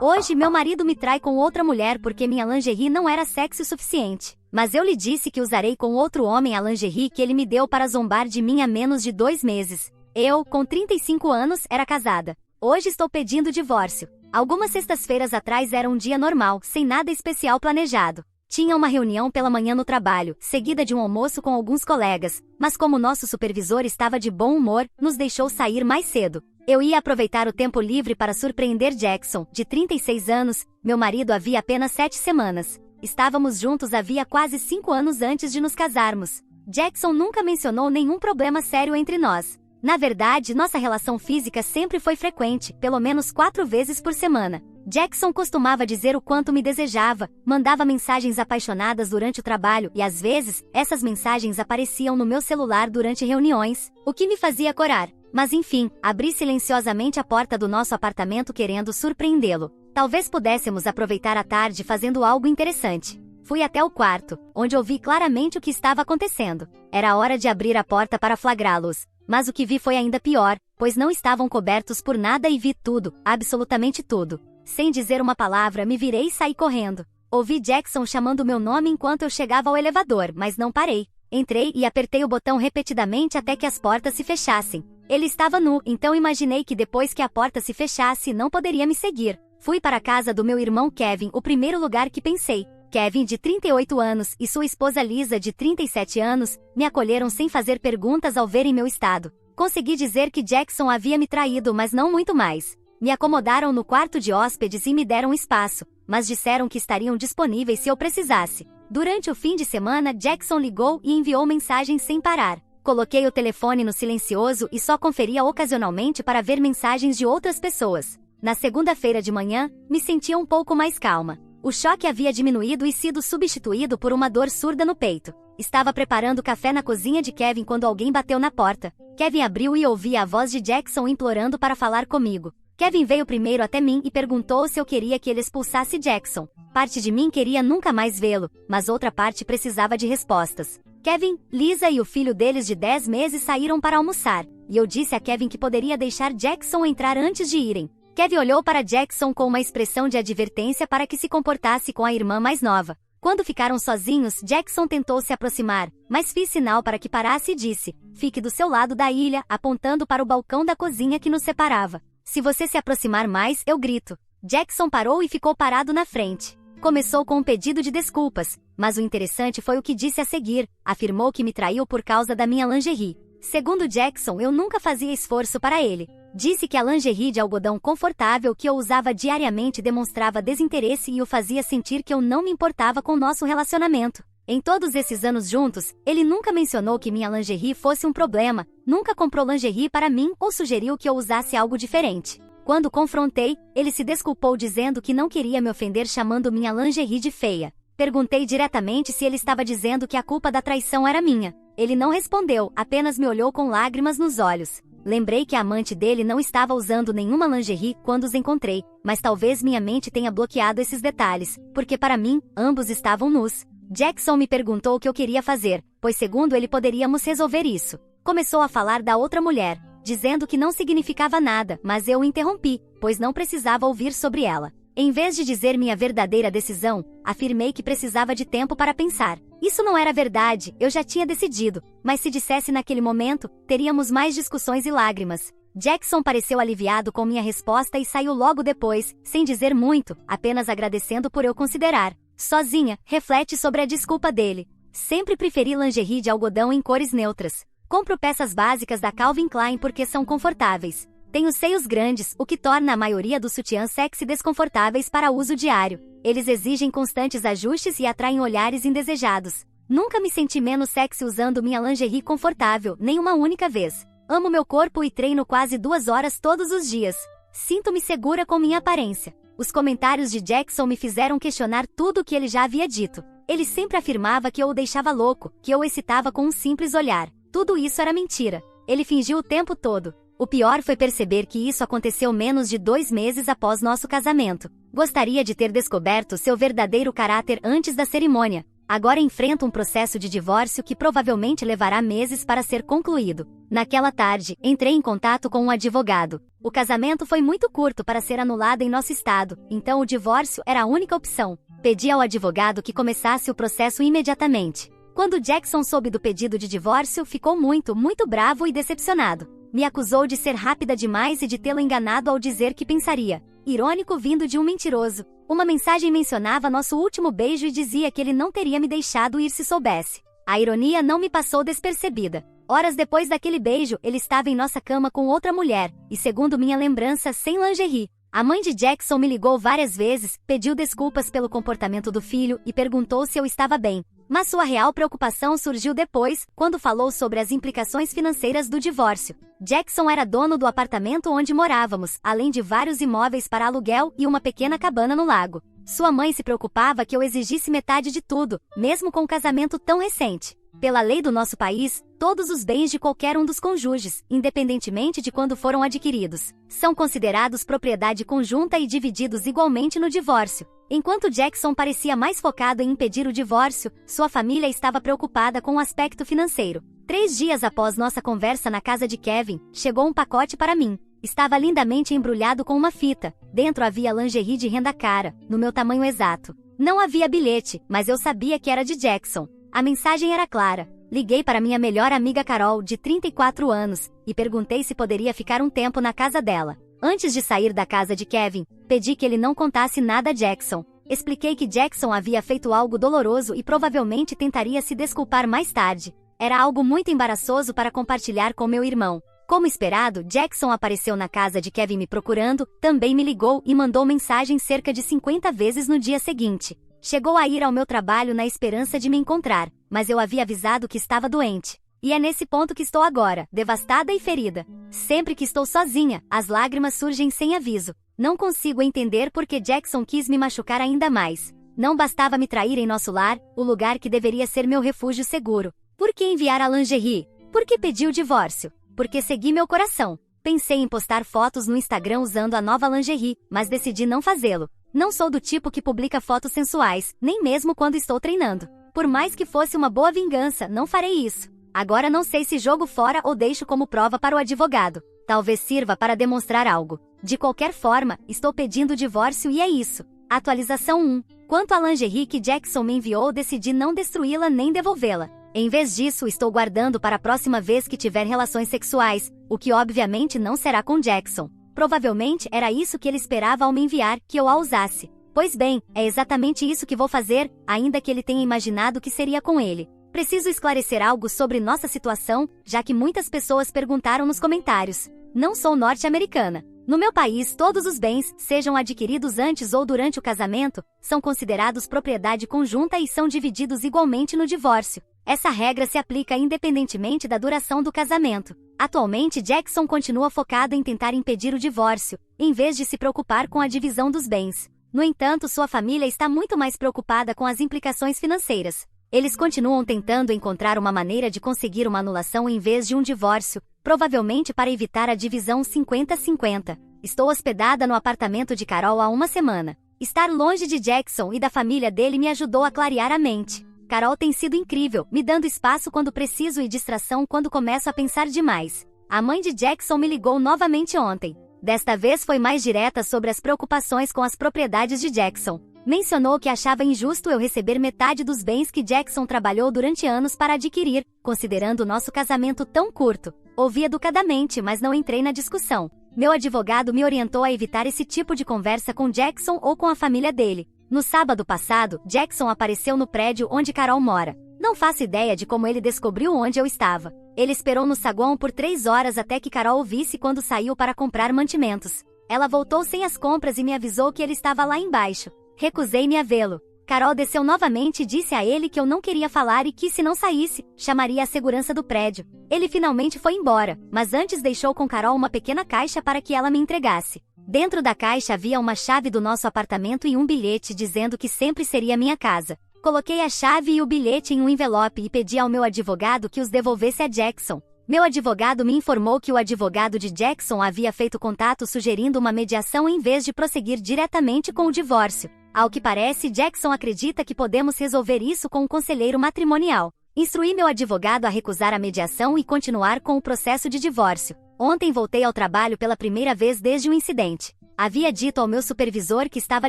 Hoje meu marido me trai com outra mulher porque minha lingerie não era sexy o suficiente. Mas eu lhe disse que usarei com outro homem a lingerie que ele me deu para zombar de mim há menos de 2 meses. Eu, com 35 anos, era casada. Hoje estou pedindo divórcio. Algumas sextas-feiras atrás era um dia normal, sem nada especial planejado. Tinha uma reunião pela manhã no trabalho, seguida de um almoço com alguns colegas, mas como nosso supervisor estava de bom humor, nos deixou sair mais cedo. Eu ia aproveitar o tempo livre para surpreender Jackson, de 36 anos, meu marido havia apenas 7 semanas. Estávamos juntos havia quase 5 anos antes de nos casarmos. Jackson nunca mencionou nenhum problema sério entre nós. Na verdade, nossa relação física sempre foi frequente, pelo menos 4 vezes por semana. Jackson costumava dizer o quanto me desejava, mandava mensagens apaixonadas durante o trabalho e às vezes, essas mensagens apareciam no meu celular durante reuniões, o que me fazia corar. Mas enfim, abri silenciosamente a porta do nosso apartamento querendo surpreendê-lo. Talvez pudéssemos aproveitar a tarde fazendo algo interessante. Fui até o quarto, onde ouvi claramente o que estava acontecendo. Era hora de abrir a porta para flagrá-los. Mas o que vi foi ainda pior, pois não estavam cobertos por nada e vi tudo, absolutamente tudo. Sem dizer uma palavra, me virei e saí correndo. Ouvi Jackson chamando meu nome enquanto eu chegava ao elevador, mas não parei. Entrei e apertei o botão repetidamente até que as portas se fechassem. Ele estava nu, então imaginei que depois que a porta se fechasse não poderia me seguir. Fui para a casa do meu irmão Kevin, o primeiro lugar que pensei. Kevin, de 38 anos, e sua esposa Lisa, de 37 anos, me acolheram sem fazer perguntas ao verem meu estado. Consegui dizer que Jackson havia me traído, mas não muito mais. Me acomodaram no quarto de hóspedes e me deram espaço, mas disseram que estariam disponíveis se eu precisasse. Durante o fim de semana, Jackson ligou e enviou mensagens sem parar. Coloquei o telefone no silencioso e só conferia ocasionalmente para ver mensagens de outras pessoas. Na segunda-feira de manhã, me sentia um pouco mais calma. O choque havia diminuído e sido substituído por uma dor surda no peito. Estava preparando café na cozinha de Kevin quando alguém bateu na porta. Kevin abriu e ouvi a voz de Jackson implorando para falar comigo. Kevin veio primeiro até mim e perguntou se eu queria que ele expulsasse Jackson. Parte de mim queria nunca mais vê-lo, mas outra parte precisava de respostas. Kevin, Lisa e o filho deles de 10 meses saíram para almoçar, e eu disse a Kevin que poderia deixar Jackson entrar antes de irem. Kevin olhou para Jackson com uma expressão de advertência para que se comportasse com a irmã mais nova. Quando ficaram sozinhos, Jackson tentou se aproximar, mas fiz sinal para que parasse e disse: "Fique do seu lado da ilha", apontando para o balcão da cozinha que nos separava. "Se você se aproximar mais, eu grito." Jackson parou e ficou parado na frente. Começou com um pedido de desculpas, mas o interessante foi o que disse a seguir. Afirmou que me traiu por causa da minha lingerie. Segundo Jackson, eu nunca fazia esforço para ele. Disse que a lingerie de algodão confortável que eu usava diariamente demonstrava desinteresse e o fazia sentir que eu não me importava com nosso relacionamento. Em todos esses anos juntos, ele nunca mencionou que minha lingerie fosse um problema, nunca comprou lingerie para mim ou sugeriu que eu usasse algo diferente. Quando confrontei, ele se desculpou dizendo que não queria me ofender chamando minha lingerie de feia. Perguntei diretamente se ele estava dizendo que a culpa da traição era minha. Ele não respondeu, apenas me olhou com lágrimas nos olhos. Lembrei que a amante dele não estava usando nenhuma lingerie quando os encontrei, mas talvez minha mente tenha bloqueado esses detalhes, porque para mim, ambos estavam nus. Jackson me perguntou o que eu queria fazer, pois segundo ele poderíamos resolver isso. Começou a falar da outra mulher, dizendo que não significava nada, mas eu o interrompi, pois não precisava ouvir sobre ela. Em vez de dizer minha verdadeira decisão, afirmei que precisava de tempo para pensar. Isso não era verdade, eu já tinha decidido, mas se dissesse naquele momento, teríamos mais discussões e lágrimas. Jackson pareceu aliviado com minha resposta e saiu logo depois, sem dizer muito, apenas agradecendo por eu considerar. Sozinha, reflete sobre a desculpa dele. Sempre preferi lingerie de algodão em cores neutras. Compro peças básicas da Calvin Klein porque são confortáveis. Tenho seios grandes, o que torna a maioria dos sutiãs sexy desconfortáveis para uso diário. Eles exigem constantes ajustes e atraem olhares indesejados. Nunca me senti menos sexy usando minha lingerie confortável, nem uma única vez. Amo meu corpo e treino quase 2 horas todos os dias. Sinto-me segura com minha aparência. Os comentários de Jackson me fizeram questionar tudo o que ele já havia dito. Ele sempre afirmava que eu o deixava louco, que eu o excitava com um simples olhar. Tudo isso era mentira. Ele fingiu o tempo todo. O pior foi perceber que isso aconteceu menos de 2 meses após nosso casamento. Gostaria de ter descoberto seu verdadeiro caráter antes da cerimônia. Agora enfrento um processo de divórcio que provavelmente levará meses para ser concluído. Naquela tarde, entrei em contato com um advogado. O casamento foi muito curto para ser anulado em nosso estado, então o divórcio era a única opção. Pedi ao advogado que começasse o processo imediatamente. Quando Jackson soube do pedido de divórcio, ficou muito bravo e decepcionado. Me acusou de ser rápida demais e de tê-lo enganado ao dizer que pensaria. Irônico vindo de um mentiroso. Uma mensagem mencionava nosso último beijo e dizia que ele não teria me deixado ir se soubesse. A ironia não me passou despercebida. Horas depois daquele beijo, ele estava em nossa cama com outra mulher, e segundo minha lembrança, sem lingerie. A mãe de Jackson me ligou várias vezes, pediu desculpas pelo comportamento do filho e perguntou se eu estava bem. Mas sua real preocupação surgiu depois, quando falou sobre as implicações financeiras do divórcio. Jackson era dono do apartamento onde morávamos, além de vários imóveis para aluguel e uma pequena cabana no lago. Sua mãe se preocupava que eu exigisse metade de tudo, mesmo com um casamento tão recente. Pela lei do nosso país, todos os bens de qualquer um dos cônjuges, independentemente de quando foram adquiridos, são considerados propriedade conjunta e divididos igualmente no divórcio. Enquanto Jackson parecia mais focado em impedir o divórcio, sua família estava preocupada com o aspecto financeiro. 3 dias após nossa conversa na casa de Kevin, chegou um pacote para mim. Estava lindamente embrulhado com uma fita. Dentro havia lingerie de renda cara, no meu tamanho exato. Não havia bilhete, mas eu sabia que era de Jackson. A mensagem era clara. Liguei para minha melhor amiga Carol, de 34 anos, e perguntei se poderia ficar um tempo na casa dela. Antes de sair da casa de Kevin, pedi que ele não contasse nada a Jackson. Expliquei que Jackson havia feito algo doloroso e provavelmente tentaria se desculpar mais tarde. Era algo muito embaraçoso para compartilhar com meu irmão. Como esperado, Jackson apareceu na casa de Kevin me procurando, também me ligou e mandou mensagem cerca de 50 vezes no dia seguinte. Chegou a ir ao meu trabalho na esperança de me encontrar, mas eu havia avisado que estava doente. E é nesse ponto que estou agora, devastada e ferida. Sempre que estou sozinha, as lágrimas surgem sem aviso. Não consigo entender por que Jackson quis me machucar ainda mais. Não bastava me trair em nosso lar, o lugar que deveria ser meu refúgio seguro. Por que enviar a lingerie? Por que pedir o divórcio? Porque segui meu coração. Pensei em postar fotos no Instagram usando a nova lingerie, mas decidi não fazê-lo. Não sou do tipo que publica fotos sensuais, nem mesmo quando estou treinando. Por mais que fosse uma boa vingança, não farei isso. Agora não sei se jogo fora ou deixo como prova para o advogado. Talvez sirva para demonstrar algo. De qualquer forma, estou pedindo o divórcio e é isso. Atualização 1. Quanto à lingerie que Jackson me enviou, decidi não destruí-la nem devolvê-la. Em vez disso, estou guardando para a próxima vez que tiver relações sexuais, o que obviamente não será com Jackson. Provavelmente era isso que ele esperava ao me enviar, que eu a usasse. Pois bem, é exatamente isso que vou fazer, ainda que ele tenha imaginado que seria com ele. Preciso esclarecer algo sobre nossa situação, já que muitas pessoas perguntaram nos comentários. Não sou norte-americana. No meu país, todos os bens, sejam adquiridos antes ou durante o casamento, são considerados propriedade conjunta e são divididos igualmente no divórcio. Essa regra se aplica independentemente da duração do casamento. Atualmente, Jackson continua focado em tentar impedir o divórcio, em vez de se preocupar com a divisão dos bens. No entanto, sua família está muito mais preocupada com as implicações financeiras. Eles continuam tentando encontrar uma maneira de conseguir uma anulação em vez de um divórcio, provavelmente para evitar a divisão 50-50. Estou hospedada no apartamento de Carol há uma semana. Estar longe de Jackson e da família dele me ajudou a clarear a mente. Carol tem sido incrível, me dando espaço quando preciso e distração quando começo a pensar demais. A mãe de Jackson me ligou novamente ontem. Desta vez foi mais direta sobre as preocupações com as propriedades de Jackson. Mencionou que achava injusto eu receber metade dos bens que Jackson trabalhou durante anos para adquirir, considerando o nosso casamento tão curto. Ouvi educadamente, mas não entrei na discussão. Meu advogado me orientou a evitar esse tipo de conversa com Jackson ou com a família dele. No sábado passado, Jackson apareceu no prédio onde Carol mora. Não faço ideia de como ele descobriu onde eu estava. Ele esperou no saguão por 3 horas até que Carol o visse quando saiu para comprar mantimentos. Ela voltou sem as compras e me avisou que ele estava lá embaixo. Recusei-me a vê-lo. Carol desceu novamente e disse a ele que eu não queria falar e que, se não saísse, chamaria a segurança do prédio. Ele finalmente foi embora, mas antes deixou com Carol uma pequena caixa para que ela me entregasse. Dentro da caixa havia uma chave do nosso apartamento e um bilhete dizendo que sempre seria minha casa. Coloquei a chave e o bilhete em um envelope e pedi ao meu advogado que os devolvesse a Jackson. Meu advogado me informou que o advogado de Jackson havia feito contato sugerindo uma mediação em vez de prosseguir diretamente com o divórcio. Ao que parece, Jackson acredita que podemos resolver isso com um conselheiro matrimonial. Instruí meu advogado a recusar a mediação e continuar com o processo de divórcio. Ontem voltei ao trabalho pela primeira vez desde o incidente. Havia dito ao meu supervisor que estava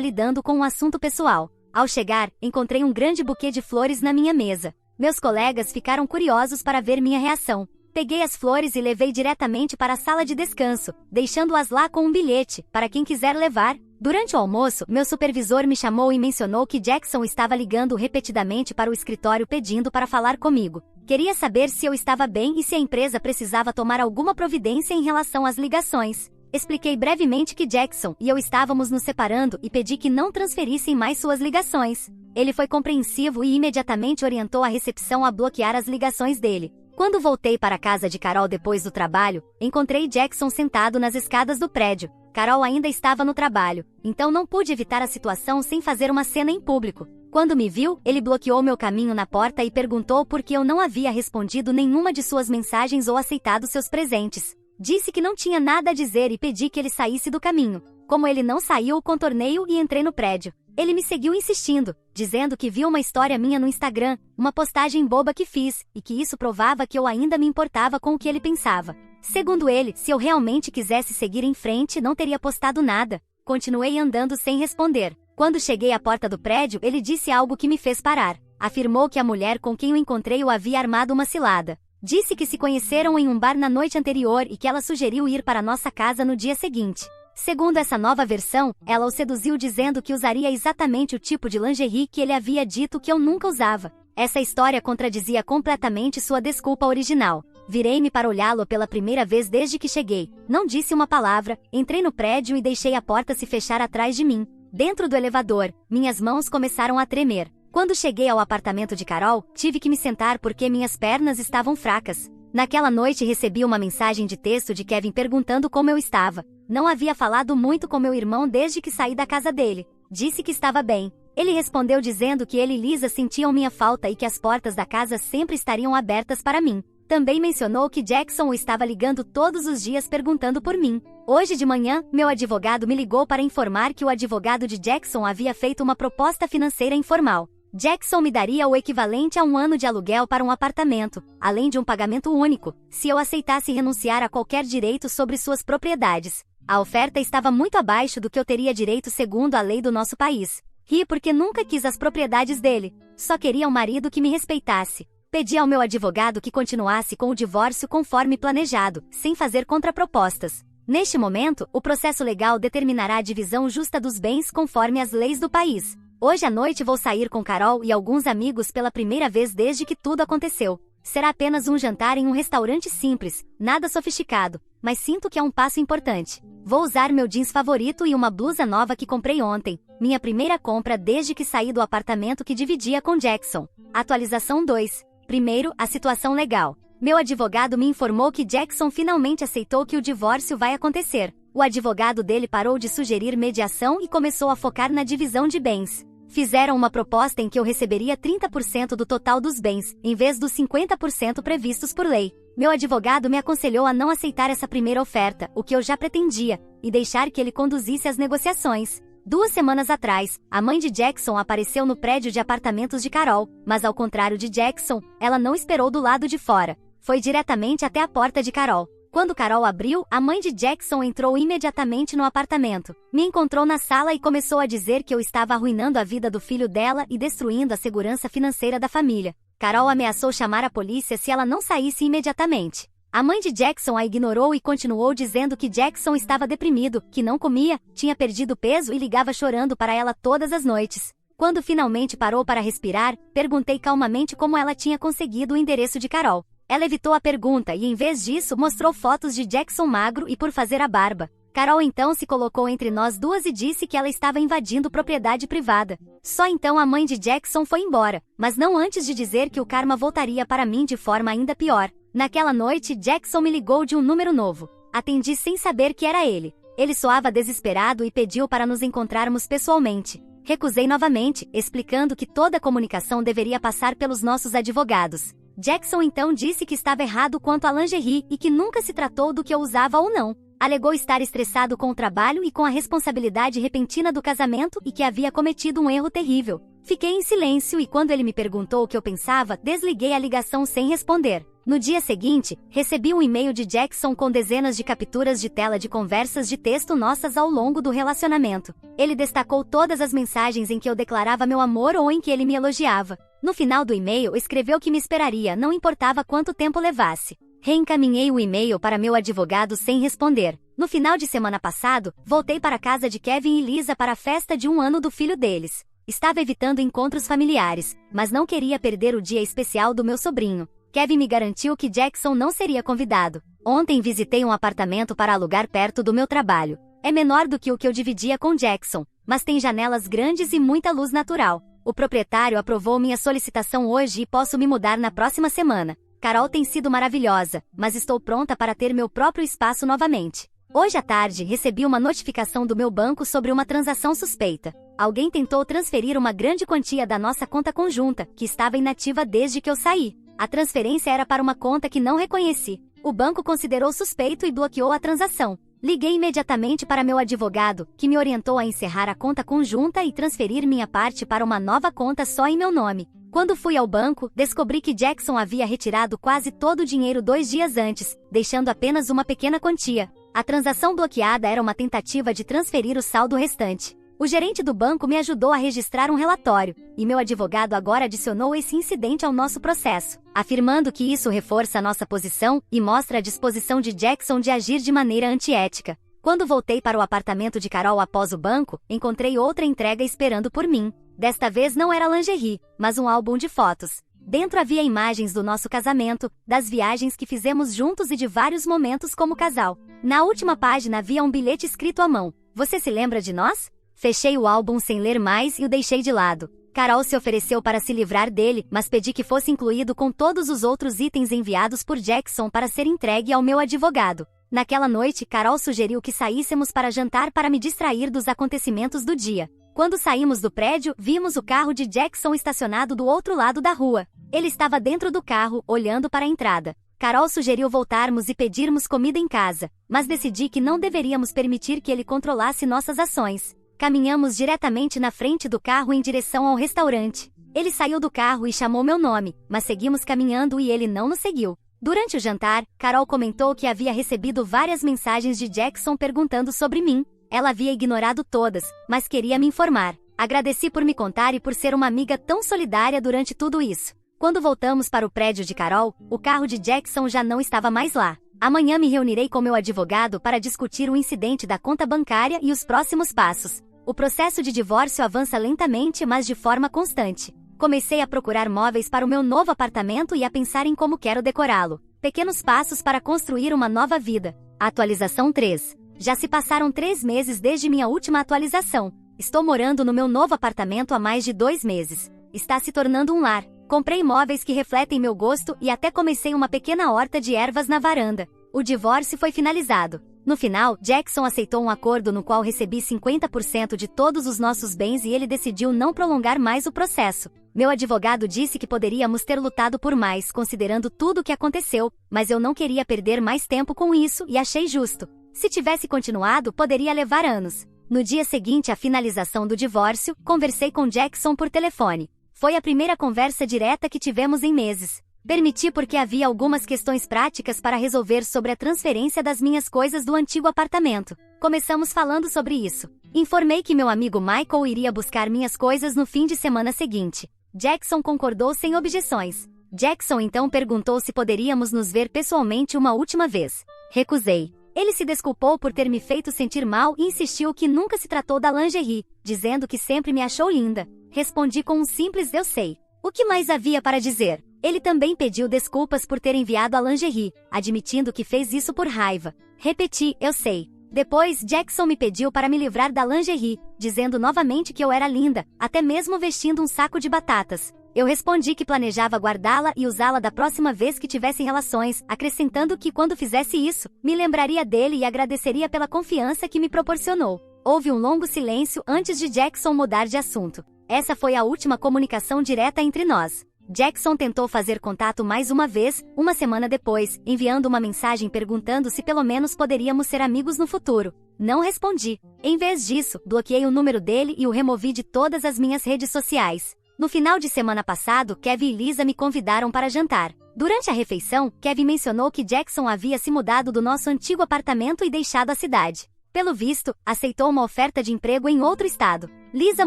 lidando com um assunto pessoal. Ao chegar, encontrei um grande buquê de flores na minha mesa. Meus colegas ficaram curiosos para ver minha reação. Peguei as flores e levei diretamente para a sala de descanso, deixando-as lá com um bilhete, para quem quiser levar. Durante o almoço, meu supervisor me chamou e mencionou que Jackson estava ligando repetidamente para o escritório pedindo para falar comigo. Queria saber se eu estava bem e se a empresa precisava tomar alguma providência em relação às ligações. Expliquei brevemente que Jackson e eu estávamos nos separando e pedi que não transferissem mais suas ligações. Ele foi compreensivo e imediatamente orientou a recepção a bloquear as ligações dele. Quando voltei para a casa de Carol depois do trabalho, encontrei Jackson sentado nas escadas do prédio. Carol ainda estava no trabalho, então não pude evitar a situação sem fazer uma cena em público. Quando me viu, ele bloqueou meu caminho na porta e perguntou por que eu não havia respondido nenhuma de suas mensagens ou aceitado seus presentes. Disse que não tinha nada a dizer e pedi que ele saísse do caminho. Como ele não saiu, contornei-o e entrei no prédio. Ele me seguiu insistindo, dizendo que viu uma história minha no Instagram, uma postagem boba que fiz, e que isso provava que eu ainda me importava com o que ele pensava. Segundo ele, se eu realmente quisesse seguir em frente, não teria postado nada. Continuei andando sem responder. Quando cheguei à porta do prédio, ele disse algo que me fez parar. Afirmou que a mulher com quem o encontrei o havia armado uma cilada. Disse que se conheceram em um bar na noite anterior e que ela sugeriu ir para nossa casa no dia seguinte. Segundo essa nova versão, ela o seduziu dizendo que usaria exatamente o tipo de lingerie que ele havia dito que eu nunca usava. Essa história contradizia completamente sua desculpa original. Virei-me para olhá-lo pela primeira vez desde que cheguei. Não disse uma palavra, entrei no prédio e deixei a porta se fechar atrás de mim. Dentro do elevador, minhas mãos começaram a tremer. Quando cheguei ao apartamento de Carol, tive que me sentar porque minhas pernas estavam fracas. Naquela noite recebi uma mensagem de texto de Kevin perguntando como eu estava. Não havia falado muito com meu irmão desde que saí da casa dele. Disse que estava bem. Ele respondeu dizendo que ele e Lisa sentiam minha falta e que as portas da casa sempre estariam abertas para mim. Também mencionou que Jackson o estava ligando todos os dias perguntando por mim. Hoje de manhã, meu advogado me ligou para informar que o advogado de Jackson havia feito uma proposta financeira informal. Jackson me daria o equivalente a 1 ano de aluguel para um apartamento, além de um pagamento único, se eu aceitasse renunciar a qualquer direito sobre suas propriedades. A oferta estava muito abaixo do que eu teria direito segundo a lei do nosso país. Ri porque nunca quis as propriedades dele. Só queria um marido que me respeitasse. Pedi ao meu advogado que continuasse com o divórcio conforme planejado, sem fazer contrapropostas. Neste momento, o processo legal determinará a divisão justa dos bens conforme as leis do país. Hoje à noite vou sair com Carol e alguns amigos pela primeira vez desde que tudo aconteceu. Será apenas um jantar em um restaurante simples, nada sofisticado, mas sinto que é um passo importante. Vou usar meu jeans favorito e uma blusa nova que comprei ontem, minha primeira compra desde que saí do apartamento que dividia com Jackson. Atualização 2. Primeiro, a situação legal. Meu advogado me informou que Jackson finalmente aceitou que o divórcio vai acontecer. O advogado dele parou de sugerir mediação e começou a focar na divisão de bens. Fizeram uma proposta em que eu receberia 30% do total dos bens, em vez dos 50% previstos por lei. Meu advogado me aconselhou a não aceitar essa primeira oferta, o que eu já pretendia, e deixar que ele conduzisse as negociações. 2 semanas atrás, a mãe de Jackson apareceu no prédio de apartamentos de Carol, mas ao contrário de Jackson, ela não esperou do lado de fora. Foi diretamente até a porta de Carol. Quando Carol abriu, a mãe de Jackson entrou imediatamente no apartamento. Me encontrou na sala e começou a dizer que eu estava arruinando a vida do filho dela e destruindo a segurança financeira da família. Carol ameaçou chamar a polícia se ela não saísse imediatamente. A mãe de Jackson a ignorou e continuou dizendo que Jackson estava deprimido, que não comia, tinha perdido peso e ligava chorando para ela todas as noites. Quando finalmente parou para respirar, perguntei calmamente como ela tinha conseguido o endereço de Carol. Ela evitou a pergunta e, em vez disso, mostrou fotos de Jackson magro e por fazer a barba. Carol então se colocou entre nós duas e disse que ela estava invadindo propriedade privada. Só então a mãe de Jackson foi embora, mas não antes de dizer que o karma voltaria para mim de forma ainda pior. Naquela noite, Jackson me ligou de um número novo. Atendi sem saber que era ele. Ele soava desesperado e pediu para nos encontrarmos pessoalmente. Recusei novamente, explicando que toda a comunicação deveria passar pelos nossos advogados. Jackson então disse que estava errado quanto à lingerie e que nunca se tratou do que eu usava ou não. Alegou estar estressado com o trabalho e com a responsabilidade repentina do casamento e que havia cometido um erro terrível. Fiquei em silêncio e quando ele me perguntou o que eu pensava, desliguei a ligação sem responder. No dia seguinte, recebi um e-mail de Jackson com dezenas de capturas de tela de conversas de texto nossas ao longo do relacionamento. Ele destacou todas as mensagens em que eu declarava meu amor ou em que ele me elogiava. No final do e-mail, escreveu que me esperaria, não importava quanto tempo levasse. Reencaminhei o e-mail para meu advogado sem responder. No final de semana passado, voltei para a casa de Kevin e Lisa para a festa de 1 ano do filho deles. Estava evitando encontros familiares, mas não queria perder o dia especial do meu sobrinho. Kevin me garantiu que Jackson não seria convidado. Ontem visitei um apartamento para alugar perto do meu trabalho. É menor do que o que eu dividia com Jackson, mas tem janelas grandes e muita luz natural. O proprietário aprovou minha solicitação hoje e posso me mudar na próxima semana. Carol tem sido maravilhosa, mas estou pronta para ter meu próprio espaço novamente. Hoje à tarde, recebi uma notificação do meu banco sobre uma transação suspeita. Alguém tentou transferir uma grande quantia da nossa conta conjunta, que estava inativa desde que eu saí. A transferência era para uma conta que não reconheci. O banco considerou suspeito e bloqueou a transação. Liguei imediatamente para meu advogado, que me orientou a encerrar a conta conjunta e transferir minha parte para uma nova conta só em meu nome. Quando fui ao banco, descobri que Jackson havia retirado quase todo o dinheiro 2 dias antes, deixando apenas uma pequena quantia. A transação bloqueada era uma tentativa de transferir o saldo restante. O gerente do banco me ajudou a registrar um relatório, e meu advogado agora adicionou esse incidente ao nosso processo, afirmando que isso reforça nossa posição e mostra a disposição de Jackson de agir de maneira antiética. Quando voltei para o apartamento de Carol após o banco, encontrei outra entrega esperando por mim. Desta vez não era lingerie, mas um álbum de fotos. Dentro havia imagens do nosso casamento, das viagens que fizemos juntos e de vários momentos como casal. Na última página havia um bilhete escrito à mão. Você se lembra de nós? Fechei o álbum sem ler mais e o deixei de lado. Carol se ofereceu para se livrar dele, mas pedi que fosse incluído com todos os outros itens enviados por Jackson para ser entregue ao meu advogado. Naquela noite, Carol sugeriu que saíssemos para jantar para me distrair dos acontecimentos do dia. Quando saímos do prédio, vimos o carro de Jackson estacionado do outro lado da rua. Ele estava dentro do carro, olhando para a entrada. Carol sugeriu voltarmos e pedirmos comida em casa, mas decidi que não deveríamos permitir que ele controlasse nossas ações. Caminhamos diretamente na frente do carro em direção ao restaurante. Ele saiu do carro e chamou meu nome, mas seguimos caminhando e ele não nos seguiu. Durante o jantar, Carol comentou que havia recebido várias mensagens de Jackson perguntando sobre mim. Ela havia ignorado todas, mas queria me informar. Agradeci por me contar e por ser uma amiga tão solidária durante tudo isso. Quando voltamos para o prédio de Carol, o carro de Jackson já não estava mais lá. Amanhã me reunirei com meu advogado para discutir o incidente da conta bancária e os próximos passos. O processo de divórcio avança lentamente, mas de forma constante. Comecei a procurar móveis para o meu novo apartamento e a pensar em como quero decorá-lo. Pequenos passos para construir uma nova vida. Atualização 3. Já se passaram 3 meses desde minha última atualização. Estou morando no meu novo apartamento há mais de 2 meses. Está se tornando um lar. Comprei móveis que refletem meu gosto e até comecei uma pequena horta de ervas na varanda. O divórcio foi finalizado. No final, Jackson aceitou um acordo no qual recebi 50% de todos os nossos bens e ele decidiu não prolongar mais o processo. Meu advogado disse que poderíamos ter lutado por mais, considerando tudo o que aconteceu, mas eu não queria perder mais tempo com isso e achei justo. Se tivesse continuado, poderia levar anos. No dia seguinte à finalização do divórcio, conversei com Jackson por telefone. Foi a primeira conversa direta que tivemos em meses. Permiti porque havia algumas questões práticas para resolver sobre a transferência das minhas coisas do antigo apartamento. Começamos falando sobre isso. Informei que meu amigo Michael iria buscar minhas coisas no fim de semana seguinte. Jackson concordou sem objeções. Jackson então perguntou se poderíamos nos ver pessoalmente uma última vez. Recusei. Ele se desculpou por ter me feito sentir mal e insistiu que nunca se tratou da lingerie, dizendo que sempre me achou linda. Respondi com um simples "eu sei". O que mais havia para dizer? Ele também pediu desculpas por ter enviado a lingerie, admitindo que fez isso por raiva. Repeti, "eu sei". Depois, Jackson me pediu para me livrar da lingerie, dizendo novamente que eu era linda, até mesmo vestindo um saco de batatas. Eu respondi que planejava guardá-la e usá-la da próxima vez que tivesse relações, acrescentando que quando fizesse isso, me lembraria dele e agradeceria pela confiança que me proporcionou. Houve um longo silêncio antes de Jackson mudar de assunto. Essa foi a última comunicação direta entre nós. Jackson tentou fazer contato mais uma vez, uma semana depois, enviando uma mensagem perguntando se pelo menos poderíamos ser amigos no futuro. Não respondi. Em vez disso, bloqueei o número dele e o removi de todas as minhas redes sociais. No final de semana passado, Kevin e Lisa me convidaram para jantar. Durante a refeição, Kevin mencionou que Jackson havia se mudado do nosso antigo apartamento e deixado a cidade. Pelo visto, aceitou uma oferta de emprego em outro estado. Lisa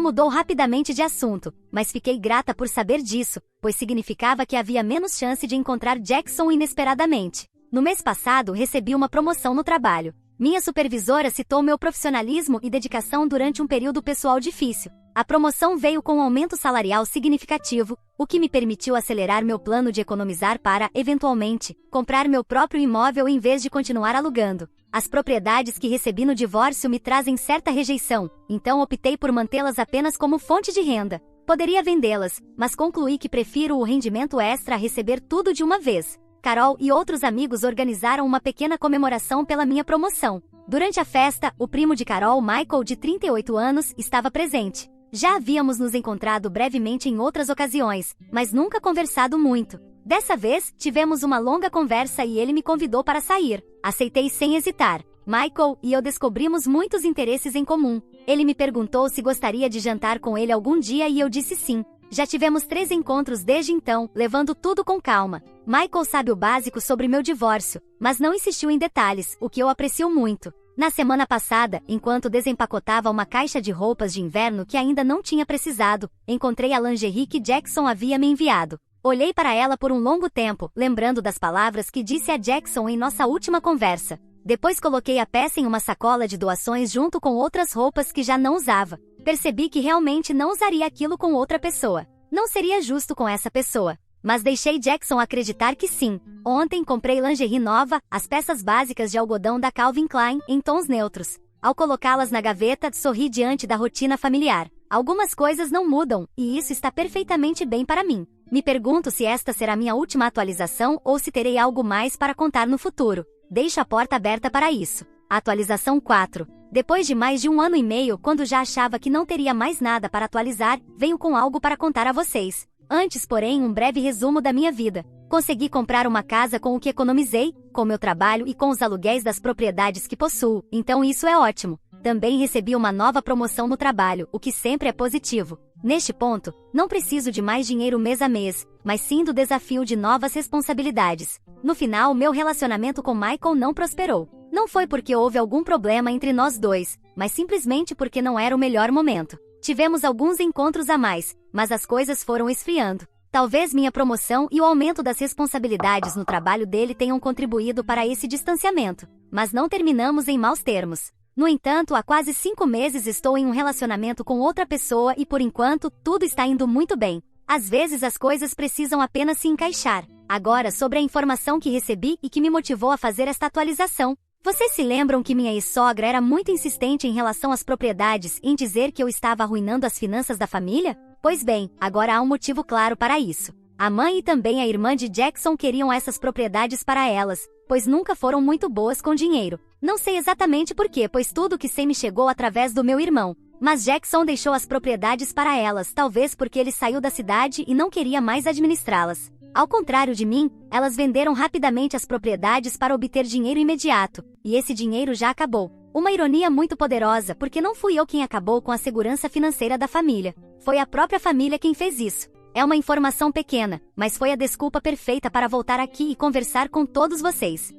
mudou rapidamente de assunto, mas fiquei grata por saber disso, pois significava que havia menos chance de encontrar Jackson inesperadamente. No mês passado, recebi uma promoção no trabalho. Minha supervisora citou meu profissionalismo e dedicação durante um período pessoal difícil. A promoção veio com um aumento salarial significativo, o que me permitiu acelerar meu plano de economizar para, eventualmente, comprar meu próprio imóvel em vez de continuar alugando. As propriedades que recebi no divórcio me trazem certa rejeição, então optei por mantê-las apenas como fonte de renda. Poderia vendê-las, mas concluí que prefiro o rendimento extra a receber tudo de uma vez. Carol e outros amigos organizaram uma pequena comemoração pela minha promoção. Durante a festa, o primo de Carol, Michael, de 38 anos, estava presente. Já havíamos nos encontrado brevemente em outras ocasiões, mas nunca conversado muito. Dessa vez, tivemos uma longa conversa e ele me convidou para sair. Aceitei sem hesitar. Michael e eu descobrimos muitos interesses em comum. Ele me perguntou se gostaria de jantar com ele algum dia e eu disse sim. Já tivemos 3 encontros desde então, levando tudo com calma. Michael sabe o básico sobre meu divórcio, mas não insistiu em detalhes, o que eu aprecio muito. Na semana passada, enquanto desempacotava uma caixa de roupas de inverno que ainda não tinha precisado, encontrei a lingerie que Jackson havia me enviado. Olhei para ela por um longo tempo, lembrando das palavras que disse a Jackson em nossa última conversa. Depois coloquei a peça em uma sacola de doações junto com outras roupas que já não usava. Percebi que realmente não usaria aquilo com outra pessoa. Não seria justo com essa pessoa. Mas deixei Jackson acreditar que sim. Ontem comprei lingerie nova, as peças básicas de algodão da Calvin Klein, em tons neutros. Ao colocá-las na gaveta, sorri diante da rotina familiar. Algumas coisas não mudam, e isso está perfeitamente bem para mim. Me pergunto se esta será minha última atualização ou se terei algo mais para contar no futuro. Deixo a porta aberta para isso. Atualização 4. Depois de mais de 1 ano e meio, quando já achava que não teria mais nada para atualizar, venho com algo para contar a vocês. Antes, porém, um breve resumo da minha vida. Consegui comprar uma casa com o que economizei, com meu trabalho e com os aluguéis das propriedades que possuo, então isso é ótimo. Também recebi uma nova promoção no trabalho, o que sempre é positivo. Neste ponto, não preciso de mais dinheiro mês a mês, mas sim do desafio de novas responsabilidades. No final, meu relacionamento com Michael não prosperou. Não foi porque houve algum problema entre nós dois, mas simplesmente porque não era o melhor momento. Tivemos alguns encontros a mais, mas as coisas foram esfriando. Talvez minha promoção e o aumento das responsabilidades no trabalho dele tenham contribuído para esse distanciamento, mas não terminamos em maus termos. No entanto, há quase 5 meses estou em um relacionamento com outra pessoa e por enquanto, tudo está indo muito bem. Às vezes as coisas precisam apenas se encaixar. Agora, sobre a informação que recebi e que me motivou a fazer esta atualização. Vocês se lembram que minha ex-sogra era muito insistente em relação às propriedades e em dizer que eu estava arruinando as finanças da família? Pois bem, agora há um motivo claro para isso. A mãe e também a irmã de Jackson queriam essas propriedades para elas, pois nunca foram muito boas com dinheiro. Não sei exatamente porquê, pois tudo que sei me chegou através do meu irmão. Mas Jackson deixou as propriedades para elas, talvez porque ele saiu da cidade e não queria mais administrá-las. Ao contrário de mim, elas venderam rapidamente as propriedades para obter dinheiro imediato, e esse dinheiro já acabou. Uma ironia muito poderosa, porque não fui eu quem acabou com a segurança financeira da família. Foi a própria família quem fez isso. É uma informação pequena, mas foi a desculpa perfeita para voltar aqui e conversar com todos vocês.